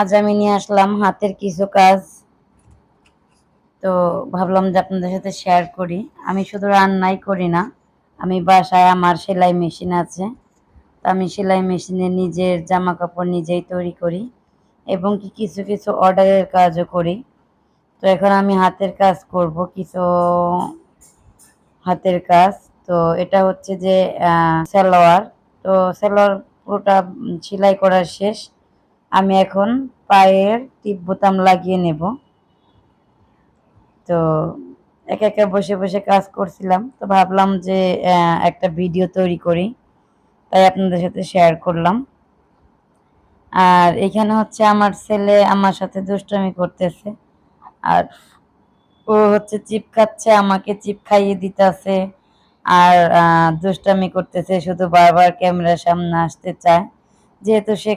আজ আমি নিয়ে আসলাম হাতের কিছু কাজ। তো ভাবলাম যে আপনাদের সাথে শেয়ার করি। আমি শুধু রান্নাই করি না, আমি বাসায় আমার সেলাই মেশিন আছে। তো আমি সেলাই মেশিনে নিজের জামা কাপড় নিজেই তৈরি করি এবং কিছু কিছু অর্ডারের কাজও করি। তো এখন আমি হাতের কাজ করব, কিছু হাতের কাজ। তো এটা হচ্ছে যে সালোয়ার। তো সালোয়ার পুরোটা সেলাই করা শেষ। আমি এখন পায়ের টিপ বোতাম লাগিয়ে নেব। তো একা একা বসে বসে কাজ করছিলাম, তো ভাবলাম যে একটা ভিডিও তৈরি করি, তাই আপনাদের সাথে শেয়ার করলাম। আর এখানে হচ্ছে আমার ছেলে আমার সাথে দুষ্টামি করতেছে, আর ও হচ্ছে চিপ খাচ্ছে, আমাকে চিপ খাইয়ে দিতেছে, আর দুষ্টামি করতেছে, শুধু বারবার ক্যামেরার সামনে আসতে চায়। যেহেতু সে